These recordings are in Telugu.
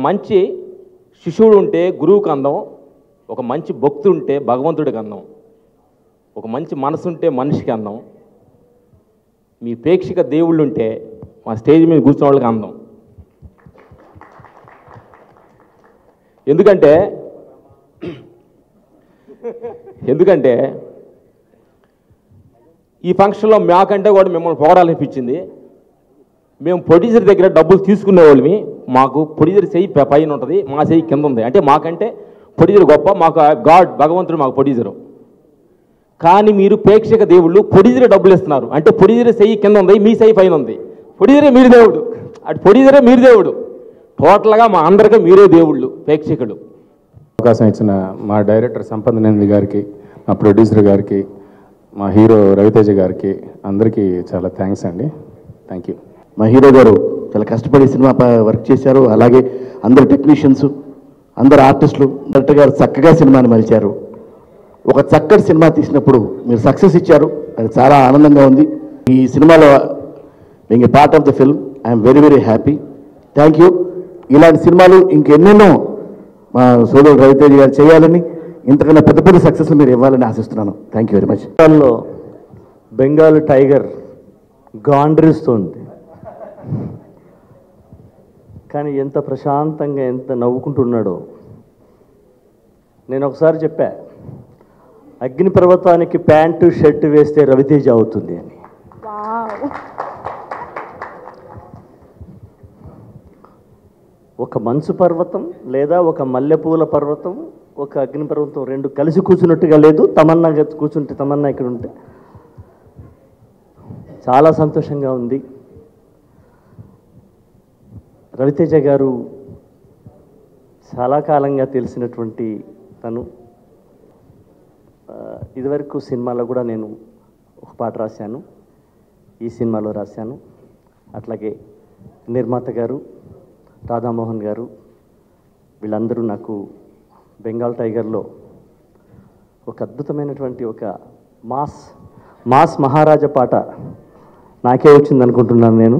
మంచి శిష్యుడు ఉంటే గురువుకి అందం, ఒక మంచి భక్తుడు ఉంటే భగవంతుడికి అందం, ఒక మంచి మనసు ఉంటే మనిషికి అందం, మీ ప్రేక్షక దేవుళ్ళు ఉంటే మా స్టేజ్ మీద కూర్చున్న వాళ్ళకి అందం. ఎందుకంటే ఈ ఫంక్షన్లో మాకంటే కూడా మిమ్మల్ని పొగడాలనిపించింది. మేము ప్రొడ్యూసర్ దగ్గర డబ్బులు తీసుకునేవాళ్ళమి, మాకు ప్రొడ్యూసర్ చెయ్యి పైన ఉంటుంది, మా చెయ్యి కింద ఉంది. అంటే మాకంటే ప్రొడ్యూసర్ గొప్ప, మాకు భగవంతుడు మాకు ప్రొడ్యూసరు. కానీ మీరు ప్రేక్షక దేవుళ్ళు ప్రొడ్యూసర్ డబ్బులు ఇస్తున్నారు, అంటే ప్రొడ్యూసర్ చెయ్యి కింద ఉంది, మీ చెయ్యి పైన ఉంది. ప్రొడ్యూసరే మీరు దేవుడు, అటు ప్రొడ్యూసరే మీరు దేవుడు, టోటల్గా మా అందరికీ మీరే దేవుళ్ళు ప్రేక్షకులు. అవకాశం ఇచ్చిన మా డైరెక్టర్ సంపదనంది గారికి, మా ప్రొడ్యూసర్ గారికి, మా హీరో రవితేజ గారికి అందరికీ చాలా థ్యాంక్స్ అండి. Thank you. మా హీరో గారు చాలా కష్టపడి సినిమా వర్క్ చేశారు. అలాగే అందరు టెక్నీషియన్స్, అందరు ఆర్టిస్టులు, డైరెక్టర్ గారు చక్కగా సినిమాని మలిచారు. ఒక చక్కటి సినిమా తీసినప్పుడు మీరు సక్సెస్ ఇచ్చారు, అది చాలా ఆనందంగా ఉంది. ఈ సినిమాలో being a part of the film I'm very very happy. Thank you. ఇలాంటి సినిమాలు ఇంకెన్నెన్నో మా సోదరుడు రవితేజ గారు చేయాలని, ఇంతకన్నా పెద్ద పెద్ద సక్సెస్ మీరు ఇవ్వాలని ఆశిస్తున్నాను. Thank you very much. Bengal tiger గాండ్రిస్తుంది, కానీ ఎంత ప్రశాంతంగా ఎంత నవ్వుకుంటున్నాడో. నేను ఒకసారి చెప్పా, అగ్నిపర్వతానికి ప్యాంటు షర్ట్ వేస్తే రవితేజ అవుతుంది అని. ఒక మంచు పర్వతం లేదా ఒక మల్లెపూల పర్వతం, ఒక అగ్నిపర్వతం రెండు కలిసి కూర్చున్నట్టుగా లేదు. తమన్నా కూర్చుంటే, తమన్నా ఇక్కడ ఉంటే చాలా సంతోషంగా ఉంది. రవితేజ గారు చాలా కాలంగా తెలిసినటువంటి తను. ఇదివరకు సినిమాలో కూడా నేను ఒక పాట రాశాను, ఈ సినిమాలో రాశాను. అట్లాగే నిర్మాత గారు రాధామోహన్ గారు, వీళ్ళందరూ నాకు బెంగాల్ టైగర్లో ఒక అద్భుతమైనటువంటి ఒక మాస్ మహారాజా పాట నాకే వచ్చింది అనుకుంటున్నాను నేను.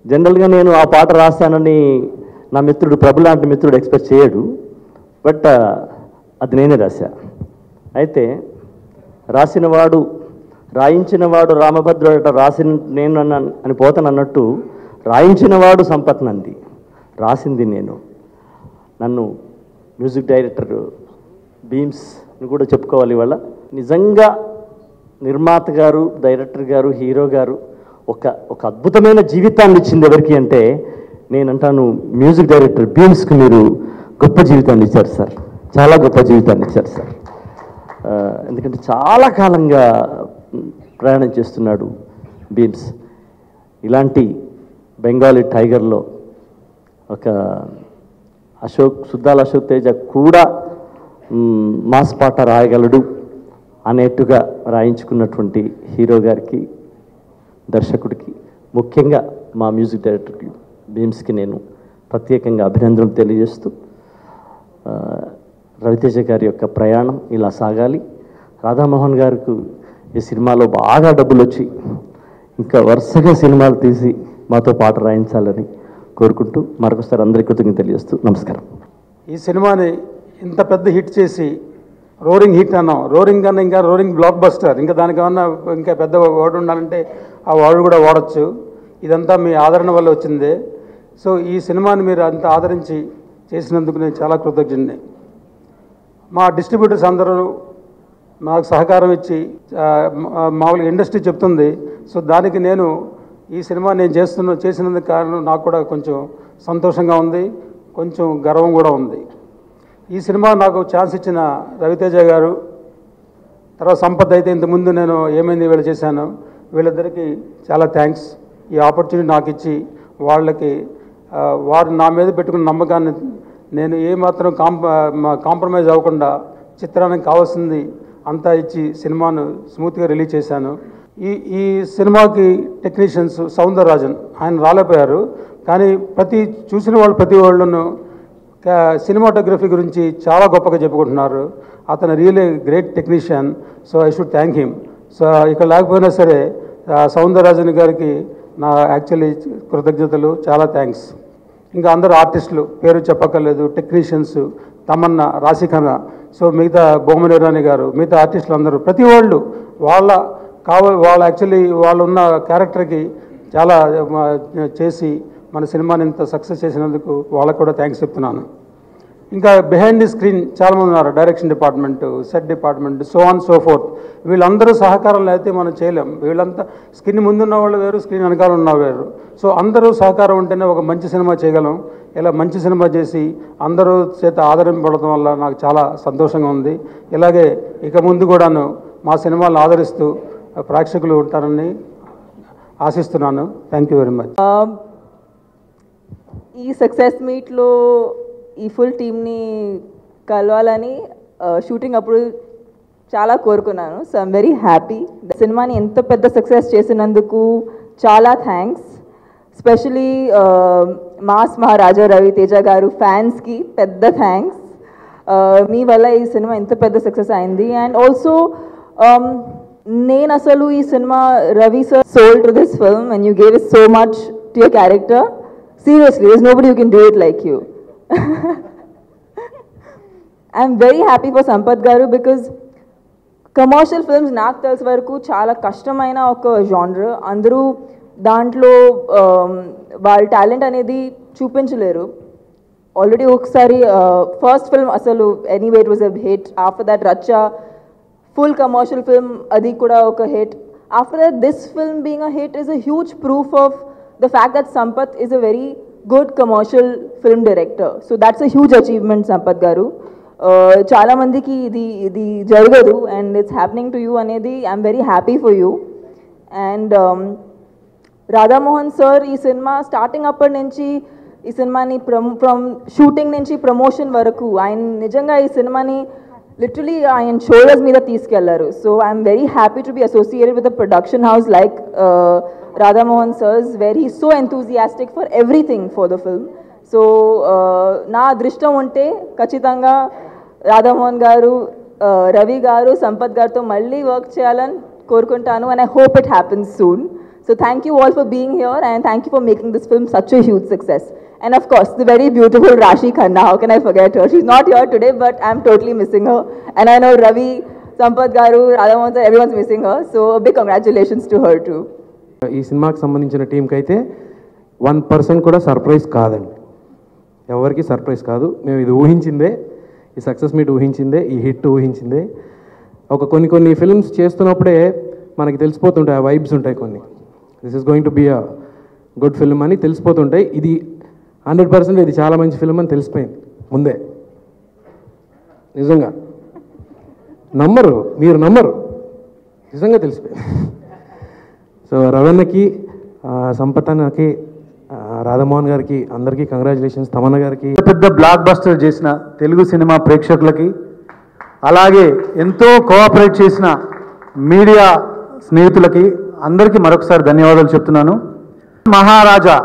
జనరల్గా నేను ఆ పాట రాస్తానని నా మిత్రుడు ప్రభు లాంటి మిత్రుడు ఎక్స్పెక్ట్ చేయడు, బట్ అది నేనే రాశా. అయితే రాయించినవాడు రామభద్రుడట, రాసిన నేను అని పోతానన్నట్టు రాయించినవాడు సంపత్ నంది, రాసింది నేను. నన్ను మ్యూజిక్ డైరెక్టర్ బీమ్స్ని కూడా చెప్పుకోవాలి ఇవాళ. నిజంగా నిర్మాత గారు, డైరెక్టర్ గారు, హీరో గారు ఒక అద్భుతమైన జీవితాన్ని ఇచ్చింది ఎవరికి అంటే నేనంటాను మ్యూజిక్ డైరెక్టర్ బీమ్స్కి మీరు గొప్ప జీవితాన్ని ఇచ్చారు సార్, చాలా గొప్ప జీవితాన్ని ఇచ్చారు సార్. ఎందుకంటే చాలా కాలంగా ప్రయాణం చేస్తున్నాడు బీమ్స్. ఇలాంటి బెంగాలీ టైగర్లో ఒక సుద్దాల అశోక్ తేజ కూడా మాస్ పాట రాయగలడు అనేట్టుగా రాయించుకున్నటువంటి హీరో గారికి, దర్శకుడికి, ముఖ్యంగా మా మ్యూజిక్ డైరెక్టర్కి బీమ్స్కి నేను ప్రత్యేకంగా అభినందనలు తెలియజేస్తూ, రవితేజ గారి యొక్క ప్రయాణం ఇలా సాగాలి. రాధామోహన్ గారికి ఈ సినిమాలో బాగా డబ్బులు వచ్చి ఇంకా వరుసగా సినిమాలు తీసి మాతో పాట రాయించాలని కోరుకుంటూ మరొకసారి అందరికీ కృతజ్ఞతలు తెలియజేస్తూ నమస్కారం. ఈ సినిమాని ఇంత పెద్ద హిట్ చేసి రోరింగ్ హిట్ అన్నాం, రోరింగ్ కన్నా ఇంకా రోరింగ్ బ్లాక్ బస్టర్, ఇంకా దానికన్నా ఇంకా పెద్ద వర్డ్ ఉండాలంటే ఆ వర్డ్ కూడా వాడచ్చు. ఇదంతా మీ ఆదరణ వల్ల వచ్చింది. సో ఈ సినిమాని మీరు అంత ఆదరించి చేసినందుకు నేను చాలా కృతజ్ఞుడిని. మా డిస్ట్రిబ్యూటర్స్ అందరూ నాకు సహకారం ఇచ్చి మామూలుగా ఇండస్ట్రీ చెప్తుంది. సో దానికి నేను ఈ సినిమా నేను చేసినందుకు కారణం నాకు కూడా కొంచెం సంతోషంగా ఉంది, కొంచెం గర్వం కూడా ఉంది. ఈ సినిమా నాకు ఛాన్స్ ఇచ్చిన రవితేజ గారు, తర్వాత సంపత్ అయితే ఇంతకుముందు నేను ఏమైంది వీళ్ళు చేశాను, వీళ్ళిద్దరికీ చాలా థ్యాంక్స్. ఈ ఆపర్చునిటీ నాకు ఇచ్చి వాళ్ళకి వారు నా మీద పెట్టుకున్న నమ్మకాన్ని నేను ఏమాత్రం కాంప్రమైజ్ అవ్వకుండా చిత్రానికి కావాల్సింది అంతా ఇచ్చి సినిమాను స్మూత్గా రిలీజ్ చేశాను. ఈ సినిమాకి టెక్నీషియన్స్ సౌందరరాజన్ ఆయన రాలేకపోయారు, కానీ చూసిన వాళ్ళు ప్రతి వాళ్ళను సినిమాటోగ్రఫీ గురించి చాలా గొప్పగా చెప్పుకుంటున్నారు. అతను really great technician. So I should thank him. So ఇక్కడ లేకపోయినా సరే సౌందరరాజన్ గారికి నా యాక్చువల్లీ కృతజ్ఞతలు, చాలా థ్యాంక్స్. ఇంకా అందరూ ఆర్టిస్టులు పేరు చెప్పక్కర్లేదు, టెక్నీషియన్స్, తమన్నా, రాశిఖన్నా, సో మిగతా బొమ్మనేరాని గారు, మిగతా ఆర్టిస్టులు అందరూ ప్రతి వాళ్ళు యాక్చువల్లీ వాళ్ళు ఉన్న క్యారెక్టర్కి చాలా చేసి మన సినిమాని ఇంత సక్సెస్ చేసినందుకు వాళ్ళకు కూడా థ్యాంక్స్ చెప్తున్నాను. ఇంకా బిహైండ్ ది స్క్రీన్ చాలామంది ఉన్నారు, direction department, set department, so on so fourth. వీళ్ళందరూ సహకారం లేకపోతే మనం చేయలేం. వీళ్ళంతా స్క్రీన్ ముందున్న వాళ్ళు వేరు, స్క్రీన్ వెనకాల ఉన్న వేరు. సో అందరూ సహకారం ఉంటేనే ఒక మంచి సినిమా చేయగలం. ఇలా మంచి సినిమా చేసి అందరూ చేత ఆదరింపడటం వల్ల నాకు చాలా సంతోషంగా ఉంది. ఇలాగే ఇక ముందు కూడాను మా సినిమాలను ఆదరిస్తూ ప్రేక్షకులు ఉంటారని ఆశిస్తున్నాను. Thank you very much. ఈ సక్సెస్ మీట్లో ఈ ఫుల్ టీమ్ని కలవాలని షూటింగ్ అప్పుడు చాలా కోరుకున్నాను. So I'm very happy. సినిమాని ఎంత పెద్ద సక్సెస్ చేసినందుకు చాలా థ్యాంక్స్. స్పెషలీ మాస్ మహారాజా రవితేజ గారు ఫ్యాన్స్కి పెద్ద థ్యాంక్స్. మీ వల్ల ఈ సినిమా ఎంత పెద్ద సక్సెస్ అయింది. అండ్ ఆల్సో నేను అసలు ఈ cinema Ravi sir sold to this film and you gave it so much to your character. Seriously, there's nobody who can do it like you. I'm very happy for Sampath Garu because commercial films నాకు తెలిసి వరకు చాలా కష్టమైన ఒక genre. అందరూ దాంట్లో వాళ్ళ టాలెంట్ అనేది చూపించలేరు. ఆల్రెడీ ఒకసారి ఫస్ట్ ఫిల్మ్ అసలు anyway it was a hit. After that Racha full commercial film, అది కూడా ఒక hit. After that this film being a hit is a huge proof of the fact that Sampath is a very good commercial film director. So that's a huge achievement, Sampath Garu. Chala mandiki idi jaragadu and it's happening to you anedi I'm very happy for you. And Radha Mohan sir ee cinema starting appad nunchi ee cinema ni from shooting nunchi promotion varaku ayan nijanga ee cinema ni literally ayan shoulders meeda teeskellaru. So I'm very happy to be associated with a production house like Radha Mohan sirs, where he's so enthusiastic for everything for the film. So na adrishtam unte kachitanga Radha Mohan garu, Ravi garu, Sampath garto malli work cheyalani korukuntanu and I hope it happens soon. So thank you all for being here and thank you for making this film such a huge success. And of course the very beautiful Rashi Khanna, how can I forget her? She's not here today but I'm totally missing her. And I know Ravi, Sampath garu, Radha Mohan sir, everyone's missing her. So a big congratulations to her too. ఈ సినిమాకి సంబంధించిన టీంకి అయితే 1% కూడా సర్ప్రైజ్ కాదండి. ఎవరికి సర్ప్రైజ్ కాదు. మేము ఇది ఊహించిందే, ఈ సక్సెస్ మీట్ ఊహించిందే, ఈ హిట్ ఊహించిందే. కొన్ని ఫిల్మ్స్ చేస్తున్నప్పుడే మనకి తెలిసిపోతుంటాయి, ఆ వైబ్స్ ఉంటాయి కొన్ని. This is going to be a good film అని తెలిసిపోతుంటాయి. ఇది 100% ఇది చాలా మంచి ఫిల్మ్ అని తెలిసిపోయింది ముందే. నిజంగా నమ్మరు, మీరు నమ్మరు, నిజంగా తెలిసిపోయింది. సో రవణకి, సంపత్ అన్నకి, రాధామోహన్ గారికి అందరికీ కంగ్రాచులేషన్స్. తమన్న గారికి, పెద్ద బ్లాక్ బస్టర్ చేసిన తెలుగు సినిమా ప్రేక్షకులకి, అలాగే ఎంతో కోఆపరేట్ చేసిన మీడియా స్నేహితులకి అందరికీ మరొకసారి ధన్యవాదాలు చెప్తున్నాను. మహారాజా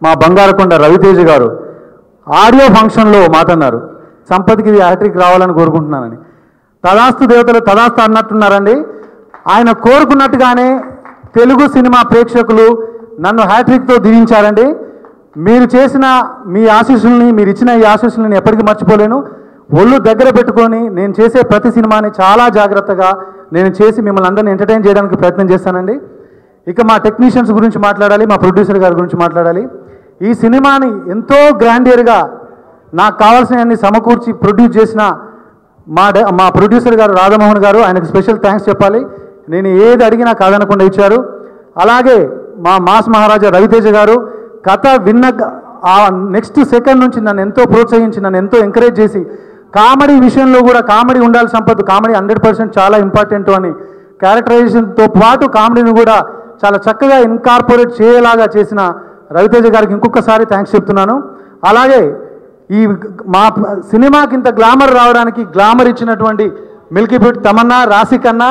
మా బంగారకొండ రవితేజ గారు ఆడియో ఫంక్షన్లో మాట్లాడినారు, సంపత్కి ఇది హ్యాట్రిక్ రావాలని కోరుకుంటున్నానని. తదాస్తు దేవతలు తదాస్తు అన్నట్టున్నారండి. ఆయన కోరుకున్నట్టుగానే తెలుగు సినిమా ప్రేక్షకులు నన్ను హ్యాట్రిక్తో దీవించారండి. మీరు చేసిన మీ ఆశీస్సుల్ని, మీరు ఇచ్చిన ఈ ఆశీస్సుల్ని ఎప్పటికీ మర్చిపోలేను. ఒళ్ళు దగ్గర పెట్టుకొని నేను చేసే ప్రతి సినిమాని చాలా జాగ్రత్తగా నేను చేసి మిమ్మల్ని అందరినీ ఎంటర్టైన్ చేయడానికి ప్రయత్నం చేస్తానండి. ఇక మా టెక్నీషియన్స్ గురించి మాట్లాడాలి, మా ప్రొడ్యూసర్ గారి గురించి మాట్లాడాలి. ఈ సినిమాని ఎంతో గ్రాండియర్గా నాకు కావాల్సినవన్నీ సమకూర్చి ప్రొడ్యూస్ చేసిన మా ప్రొడ్యూసర్ గారు రాధామోహన్ గారు, ఆయనకు స్పెషల్ థ్యాంక్స్ చెప్పాలి. నేను ఏది అడిగినా కాదనకుండా ఇచ్చారు. అలాగే మా మాస్ మహారాజా రవితేజ గారు కథ విన్న ఆ నెక్స్ట్ సెకండ్ నుంచి నన్ను ఎంతో ప్రోత్సహించి, నన్ను ఎంతో ఎంకరేజ్ చేసి, కామెడీ విషయంలో కూడా కామెడీ ఉండాలి సంపత్, కామెడీ 100% చాలా ఇంపార్టెంట్ అని క్యారెక్టరైజేషన్తో పాటు కామెడీని కూడా చాలా చక్కగా ఇన్కార్పొరేట్ చేయలాగా చేసిన రవితేజ గారికి ఇంకొకసారి థ్యాంక్స్ చెప్తున్నాను. అలాగే ఈ మా సినిమాకి ఇంత గ్లామర్ రావడానికి గ్లామర్ ఇచ్చినటువంటి మిల్కీపూట్ తమన్నా, రాశిఖన్నా,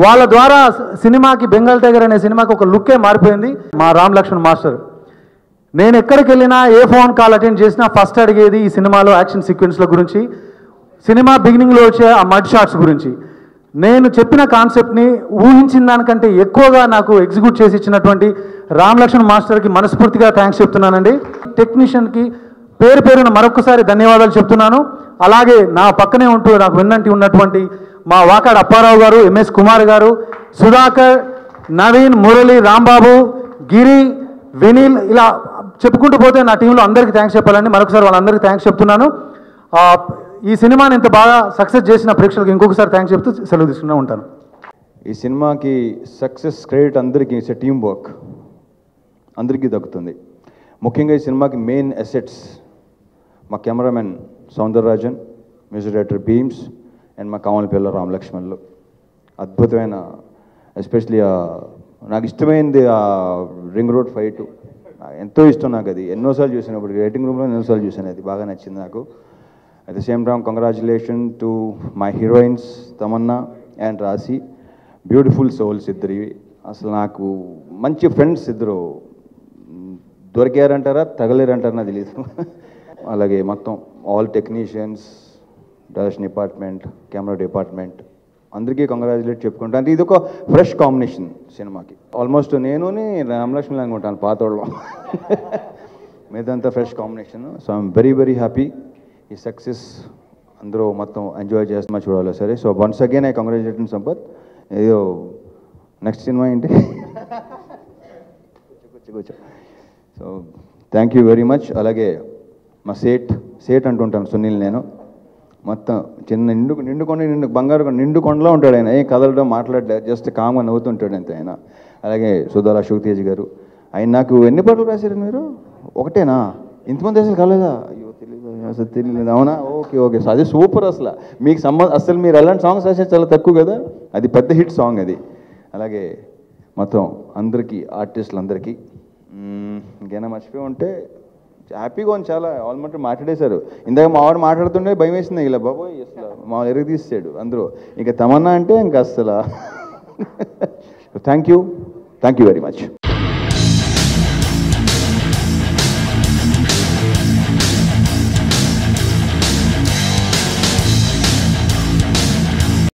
వాళ్ళ ద్వారా సినిమాకి బెంగాల్ టైగర్ అనే సినిమాకి ఒక లుక్కే మారిపోయింది. మా రామ్ లక్ష్మణ్ మాస్టర్, నేను ఎక్కడికి వెళ్ళినా ఏ ఫోన్ కాల్ అటెండ్ చేసినా ఫస్ట్ అడిగేది ఈ సినిమాలో యాక్షన్ సీక్వెన్స్ల గురించి, సినిమా బిగినింగ్లో వచ్చే ఆ మడ్ షాట్స్ గురించి. నేను చెప్పిన కాన్సెప్ట్ని ఊహించిన దానికంటే ఎక్కువగా నాకు ఎగ్జిక్యూట్ చేసి ఇచ్చినటువంటి రామ్ లక్ష్మణ్ మాస్టర్కి మనస్ఫూర్తిగా థ్యాంక్స్ చెప్తున్నానండి. టెక్నీషియన్కి పేరు పేరున మరొకసారి ధన్యవాదాలు చెప్తున్నాను. అలాగే నా పక్కనే ఉంటూ నాకు వెన్నంటి ఉన్నటువంటి మా వాకాడ అప్పారావు గారు, ఎంఎస్ కుమార్ గారు, సుధాకర్, నవీన్, మురళి, రాంబాబు, గిరి, వినీల్, ఇలా చెప్పుకుంటూ పోతే నా టీంలో అందరికీ థ్యాంక్స్ చెప్పాలండి. మరొకసారి వాళ్ళందరికీ థ్యాంక్స్ చెప్తున్నాను. ఈ సినిమాని ఇంత బాగా సక్సెస్ చేసిన ప్రేక్షకులకు ఇంకొకసారి థ్యాంక్స్ చెప్తూ సెలవు తీసుకున్నా ఉంటాను. ఈ సినిమాకి సక్సెస్ క్రెడిట్ అందరికీ, ఇట్స్ ఎ టీమ్ వర్క్, అందరికీ దక్కుతుంది. ముఖ్యంగా ఈ సినిమాకి మెయిన్ అసెట్స్ మా cameraman Soundararajan, music director Bheems and మా కామలపిల్ల రామ్ లక్ష్మణ్లు. అద్భుతమైన, ఎస్పెషలీ నాకు ఇష్టమైనది ఆ రింగ్ రోడ్ ఫైట్, ఎంతో ఇష్టం నాకు. అది ఎన్నోసార్లు చూసాను, ఇప్పుడు రైటింగ్ రూమ్లో ఎన్నోసార్లు చూసాను, అది బాగా నచ్చింది నాకు. At the same time congratulation to my heroines Tamannaah and రాశి, బ్యూటిఫుల్ సోల్స్ ఇద్దరివి. అసలు నాకు మంచి ఫ్రెండ్స్ ఇద్దరు దొరికారంటారా తగలేరంటారా నాకు తెలియదు. అలాగే మొత్తం all technicians, direction department, camera department అందరికీ కంగ్రాచులేట్ చెప్పుకుంటాను. అంటే ఇది ఒక ఫ్రెష్ కాంబినేషన్ సినిమాకి. ఆల్మోస్ట్ నేను రామలక్ష్మణ్ అనుకుంటాను పాతోళ్ళం, మీదంతా fresh combination. So I'm very very happy. ఈ సక్సెస్ అందరూ మొత్తం ఎంజాయ్ చేస్తున్నా చూడాలి సరే. So once again I congratulation Sampath. ఏదో నెక్స్ట్ సినిమా ఏంటి? కూర్చో. So thank you very much. అలాగే మా సేట్ అంటుంటాను సునీల్, నేను మొత్తం చిన్న నిండు బంగారు నిండు కొండలో ఉంటాడు ఆయన. ఏం కదలడం మాట్లాడలేదు, జస్ట్ కామ్గా నవ్వుతుంటాడు అంతే ఆయన. అలాగే సుధాల అశోక్ తేజ్ గారు, ఆయన నాకు ఎన్ని పాటలు రాశారు మీరు? ఒకటేనా? ఇంతమంది అసలు కాలేదా? అయ్యో తెలియదు, అసలు తెలియలేదు. అవునా? ఓకే. సో అది సూపర్. అసలు మీకు అసలు మీరు అలాంటి సాంగ్స్ రాసేది చాలా తక్కువ కదా, అది పెద్ద హిట్ సాంగ్ అది. అలాగే మొత్తం అందరికీ, ఆర్టిస్టులందరికీ ఇంకైనా మర్చిపోయి ఉంటే హ్యాపీగా ఉంది. చాలా ఆల్మోస్ట్ మాట్లాడేశారు. ఇందాక మా వాడు మాట్లాడుతుంటే భయం వేసింది, ఇలా బాబోయ్ అసలు మా ఎరుగు తీసాడు అందరూ. ఇంకా తమన్నా అంటే ఇంకా అసలు థ్యాంక్ యూ వెరీ మచ్.